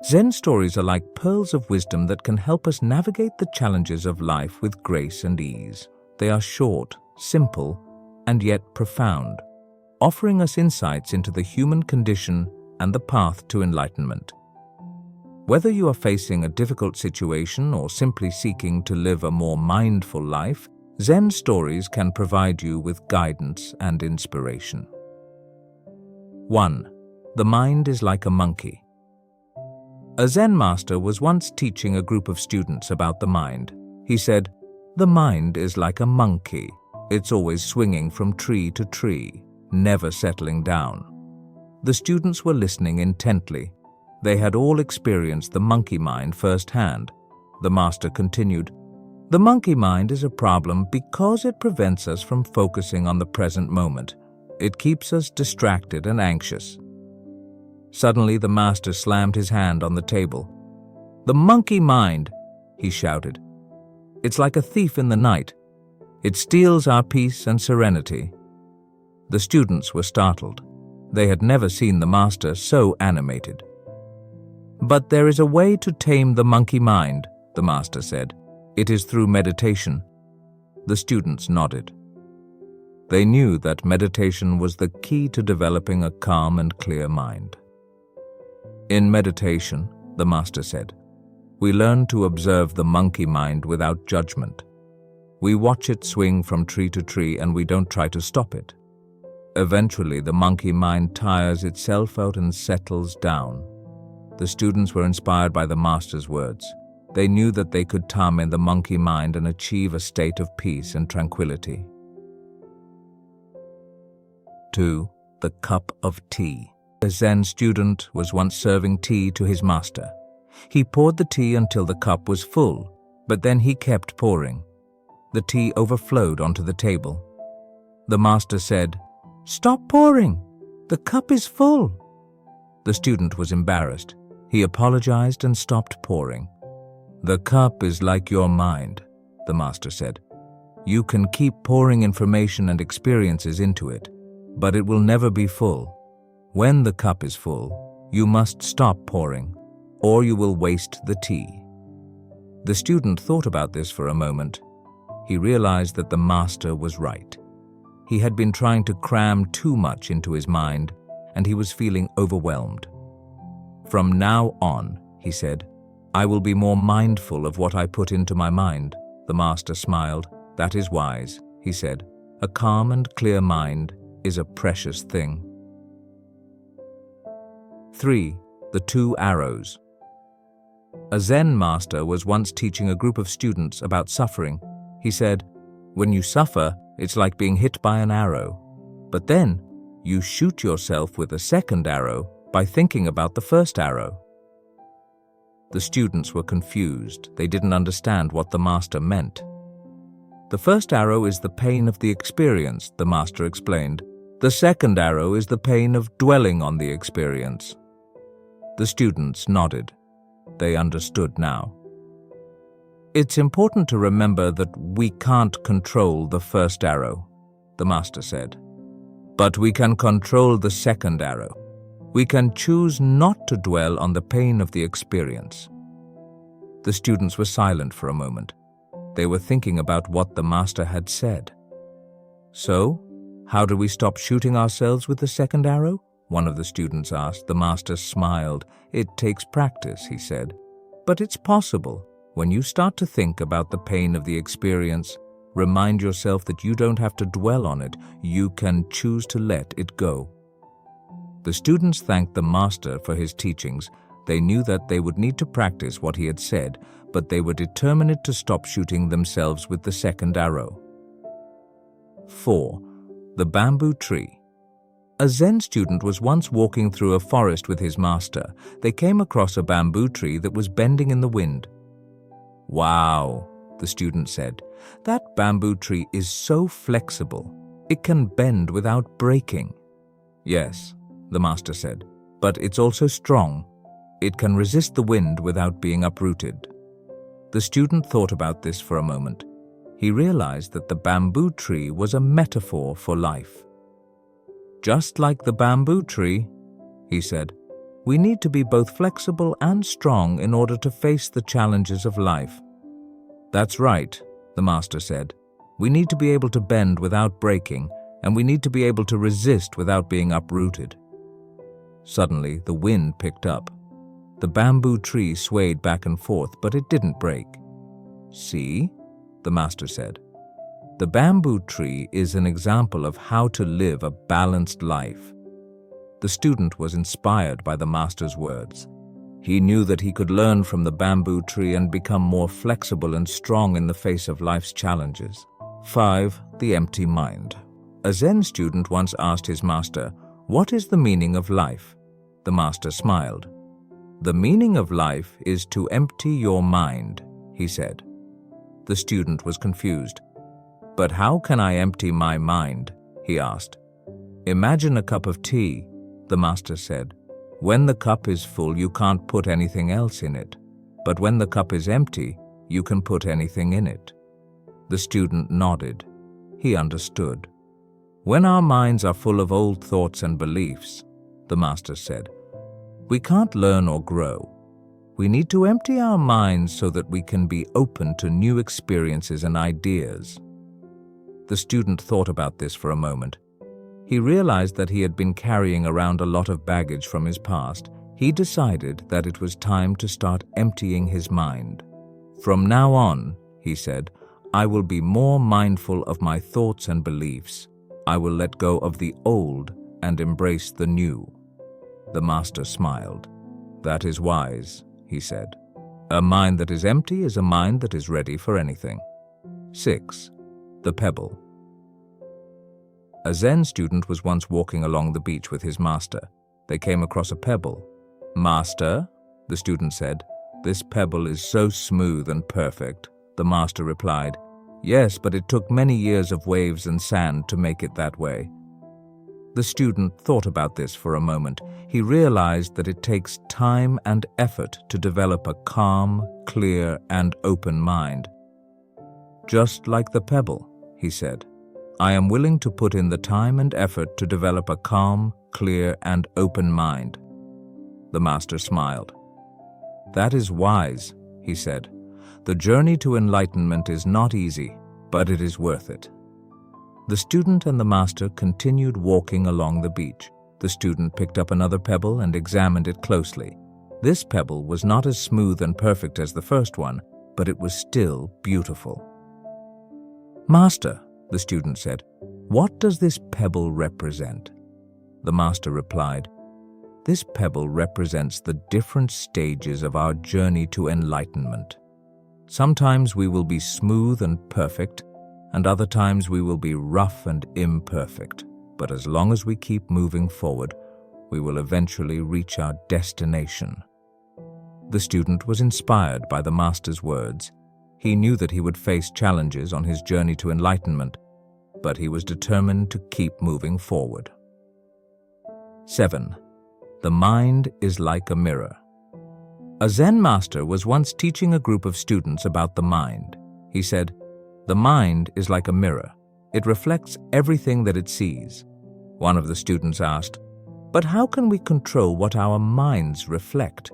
Zen stories are like pearls of wisdom that can help us navigate the challenges of life with grace and ease. They are short, simple, and yet profound, offering us insights into the human condition and the path to enlightenment. Whether you are facing a difficult situation or simply seeking to live a more mindful life, Zen stories can provide you with guidance and inspiration. 1. The mind is like a monkey. A Zen master was once teaching a group of students about the mind. He said, "The mind is like a monkey. It's always swinging from tree to tree, never settling down." The students were listening intently. They had all experienced the monkey mind firsthand. The master continued, "The monkey mind is a problem because it prevents us from focusing on the present moment. It keeps us distracted and anxious." Suddenly, the master slammed his hand on the table. "The monkey mind," he shouted. "It's like a thief in the night. It steals our peace and serenity." The students were startled. They had never seen the master so animated. "But there is a way to tame the monkey mind," the master said. "It is through meditation." The students nodded. They knew that meditation was the key to developing a calm and clear mind. "In meditation," the master said, "we learn to observe the monkey mind without judgment. We watch it swing from tree to tree and we don't try to stop it. Eventually, the monkey mind tires itself out and settles down." The students were inspired by the master's words. They knew that they could tame the monkey mind and achieve a state of peace and tranquility. 2. The cup of tea. A Zen student was once serving tea to his master. He poured the tea until the cup was full, but then he kept pouring. The tea overflowed onto the table. The master said, "Stop pouring. The cup is full." The student was embarrassed. He apologized and stopped pouring. "The cup is like your mind," the master said. "You can keep pouring information and experiences into it, but it will never be full. When the cup is full, you must stop pouring, or you will waste the tea." The student thought about this for a moment. He realized that the master was right. He had been trying to cram too much into his mind, and he was feeling overwhelmed. "From now on," he said, "I will be more mindful of what I put into my mind." The master smiled. "That is wise," he said. "A calm and clear mind is a precious thing." 3. The two arrows. A Zen master was once teaching a group of students about suffering. He said, "When you suffer, it's like being hit by an arrow. But then, you shoot yourself with a second arrow by thinking about the first arrow." The students were confused. They didn't understand what the master meant. "The first arrow is the pain of the experience," the master explained. "The second arrow is the pain of dwelling on the experience." The students nodded. They understood now. "It's important to remember that we can't control the first arrow," the master said. "But we can control the second arrow. We can choose not to dwell on the pain of the experience." The students were silent for a moment. They were thinking about what the master had said. "So, how do we stop shooting ourselves with the second arrow?" one of the students asked. The master smiled. "It takes practice," he said. "But it's possible. When you start to think about the pain of the experience, remind yourself that you don't have to dwell on it. You can choose to let it go." The students thanked the master for his teachings. They knew that they would need to practice what he had said, but they were determined to stop shooting themselves with the second arrow. 4. The bamboo tree. A Zen student was once walking through a forest with his master. They came across a bamboo tree that was bending in the wind. "Wow," the student said. "That bamboo tree is so flexible. It can bend without breaking." "Yes," the master said, "but it's also strong. It can resist the wind without being uprooted." The student thought about this for a moment. He realized that the bamboo tree was a metaphor for life. "Just like the bamboo tree," he said, We need to be both flexible and strong in order to face the challenges of life. That's right, the master said. We need to be able to bend without breaking, and we need to be able to resist without being uprooted. Suddenly, the wind picked up. The bamboo tree swayed back and forth, but it didn't break. See, the master said. The bamboo tree is an example of how to live a balanced life. The student was inspired by the master's words. He knew that he could learn from the bamboo tree and become more flexible and strong in the face of life's challenges. 5. The empty mind. A Zen student once asked his master, "What is the meaning of life?" The master smiled. "The meaning of life is to empty your mind," he said. The student was confused. "But how can I empty my mind?" he asked. "Imagine a cup of tea," the master said. "When the cup is full, you can't put anything else in it. But when the cup is empty, you can put anything in it." The student nodded. He understood. "When our minds are full of old thoughts and beliefs," the master said, "we can't learn or grow. We need to empty our minds so that we can be open to new experiences and ideas." The student thought about this for a moment. He realized that he had been carrying around a lot of baggage from his past. He decided that it was time to start emptying his mind. "From now on," he said, "I will be more mindful of my thoughts and beliefs. I will let go of the old and embrace the new." The master smiled. "That is wise," he said. "A mind that is empty is a mind that is ready for anything." 6. The pebble. A Zen student was once walking along the beach with his master. They came across a pebble. "Master," the student said, "this pebble is so smooth and perfect." The master replied, "Yes, but it took many years of waves and sand to make it that way." The student thought about this for a moment. He realized that it takes time and effort to develop a calm, clear, and open mind. "Just like the pebble," he said, "I am willing to put in the time and effort to develop a calm, clear, and open mind." The master smiled. "That is wise," he said. "The journey to enlightenment is not easy, but it is worth it." The student and the master continued walking along the beach. The student picked up another pebble and examined it closely. This pebble was not as smooth and perfect as the first one, but it was still beautiful. "Master," the student said, "what does this pebble represent?" The master replied, "This pebble represents the different stages of our journey to enlightenment. Sometimes we will be smooth and perfect, and other times we will be rough and imperfect. But as long as we keep moving forward, we will eventually reach our destination." The student was inspired by the master's words. He knew that he would face challenges on his journey to enlightenment, but he was determined to keep moving forward. 7. The mind is like a mirror. A Zen master was once teaching a group of students about the mind. He said, "The mind is like a mirror. It reflects everything that it sees." One of the students asked, "But how can we control what our minds reflect?"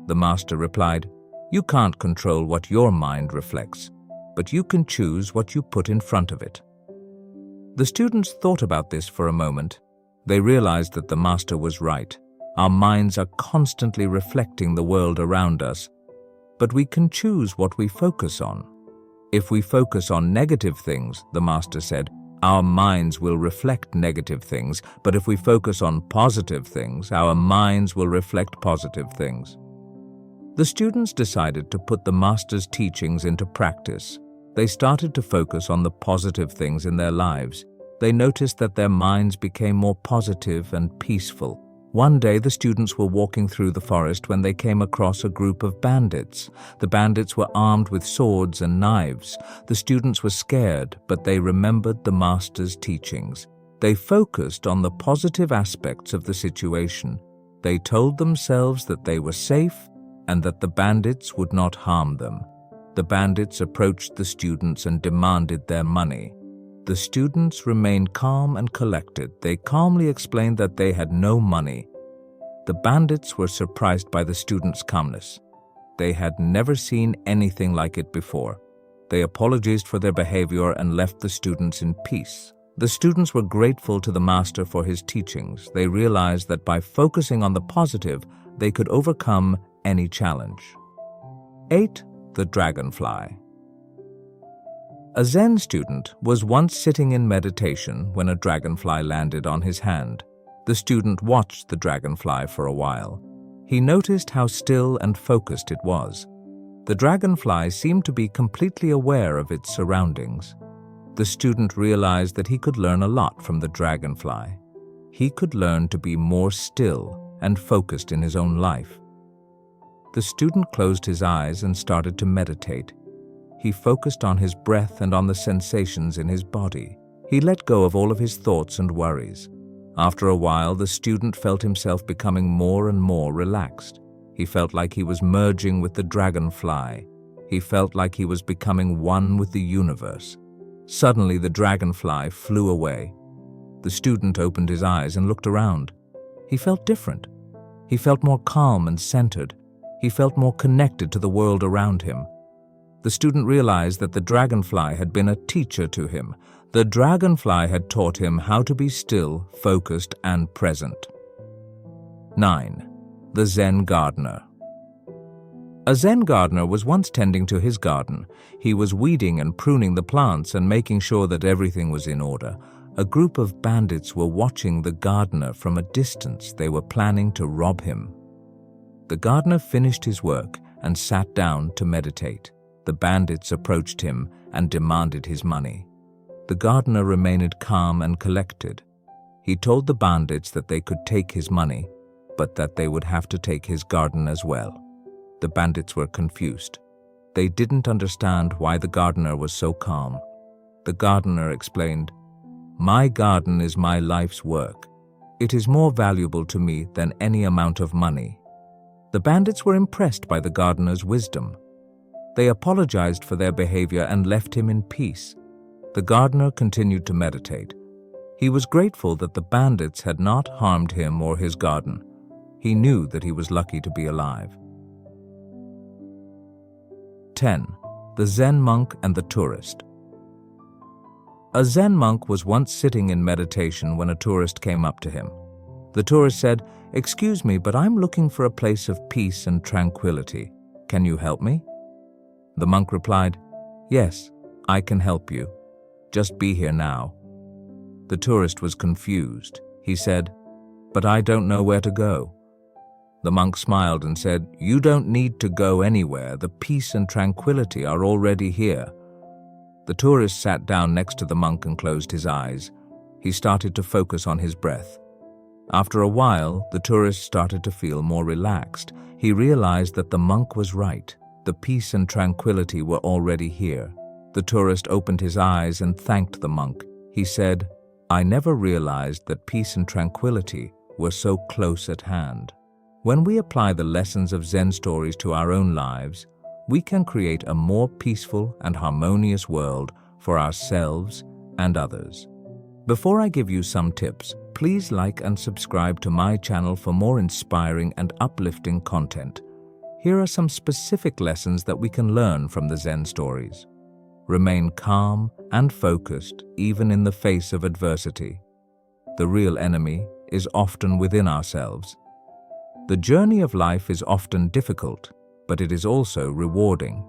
The master replied, "You can't control what your mind reflects, but you can choose what you put in front of it." The students thought about this for a moment. They realized that the master was right. Our minds are constantly reflecting the world around us, but we can choose what we focus on. If we focus on negative things, the master said, our minds will reflect negative things, but if we focus on positive things, our minds will reflect positive things. The students decided to put the master's teachings into practice. They started to focus on the positive things in their lives. They noticed that their minds became more positive and peaceful. One day, the students were walking through the forest when they came across a group of bandits. The bandits were armed with swords and knives. The students were scared, but they remembered the master's teachings. They focused on the positive aspects of the situation. They told themselves that they were safe and that the bandits would not harm them. The bandits approached the students and demanded their money. The students remained calm and collected. They calmly explained that they had no money. The bandits were surprised by the student's calmness. They had never seen anything like it before. They apologized for their behavior and left the students in peace. The students were grateful to the master for his teachings. They realized that by focusing on the positive, they could overcome any challenge. 8. The dragonfly. A Zen student was once sitting in meditation when a dragonfly landed on his hand. The student watched the dragonfly for a while. He noticed how still and focused it was. The dragonfly seemed to be completely aware of its surroundings. The student realized that he could learn a lot from the dragonfly. He could learn to be more still and focused in his own life. The student closed his eyes and started to meditate. He focused on his breath and on the sensations in his body. He let go of all of his thoughts and worries. After a while, the student felt himself becoming more and more relaxed. He felt like he was merging with the dragonfly. He felt like he was becoming one with the universe. Suddenly, the dragonfly flew away. The student opened his eyes and looked around. He felt different. He felt more calm and centered. He felt more connected to the world around him. The student realized that the dragonfly had been a teacher to him. The dragonfly had taught him how to be still, focused, and present. 9. The Zen gardener. A Zen gardener was once tending to his garden. He was weeding and pruning the plants and making sure that everything was in order. A group of bandits were watching the gardener from a distance. They were planning to rob him. The gardener finished his work and sat down to meditate. The bandits approached him and demanded his money. The gardener remained calm and collected. He told the bandits that they could take his money, but that they would have to take his garden as well. The bandits were confused. They didn't understand why the gardener was so calm. The gardener explained, "My garden is my life's work. It is more valuable to me than any amount of money." The bandits were impressed by the gardener's wisdom. They apologized for their behavior and left him in peace. The gardener continued to meditate. He was grateful that the bandits had not harmed him or his garden. He knew that he was lucky to be alive. 10. The Zen monk and the tourist. A Zen monk was once sitting in meditation when a tourist came up to him. The tourist said, "Excuse me, but I'm looking for a place of peace and tranquility. Can you help me?" The monk replied, "Yes, I can help you. Just be here now." The tourist was confused. He said, "But I don't know where to go." The monk smiled and said, "You don't need to go anywhere. The peace and tranquility are already here." The tourist sat down next to the monk and closed his eyes. He started to focus on his breath. After a while, the tourist started to feel more relaxed. He realized that the monk was right. The peace and tranquility were already here. The tourist opened his eyes and thanked the monk. He said, "I never realized that peace and tranquility were so close at hand." When we apply the lessons of Zen stories to our own lives, we can create a more peaceful and harmonious world for ourselves and others. Before I give you some tips, please like and subscribe to my channel for more inspiring and uplifting content. Here are some specific lessons that we can learn from the Zen stories. Remain calm and focused even in the face of adversity. The real enemy is often within ourselves. The journey of life is often difficult, but it is also rewarding.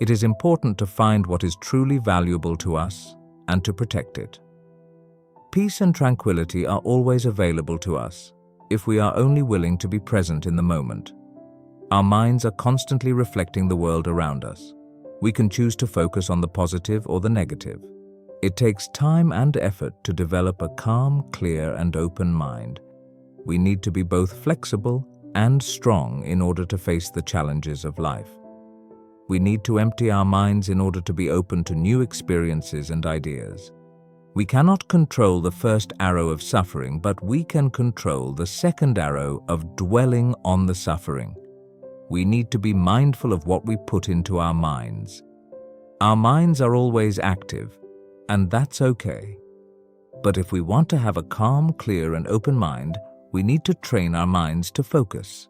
It is important to find what is truly valuable to us and to protect it. Peace and tranquility are always available to us if we are only willing to be present in the moment. Our minds are constantly reflecting the world around us. We can choose to focus on the positive or the negative. It takes time and effort to develop a calm, clear, and open mind. We need to be both flexible and strong in order to face the challenges of life. We need to empty our minds in order to be open to new experiences and ideas. We cannot control the first arrow of suffering, but we can control the second arrow of dwelling on the suffering. We need to be mindful of what we put into our minds. Our minds are always active, and that's okay. But if we want to have a calm, clear, and open mind, we need to train our minds to focus.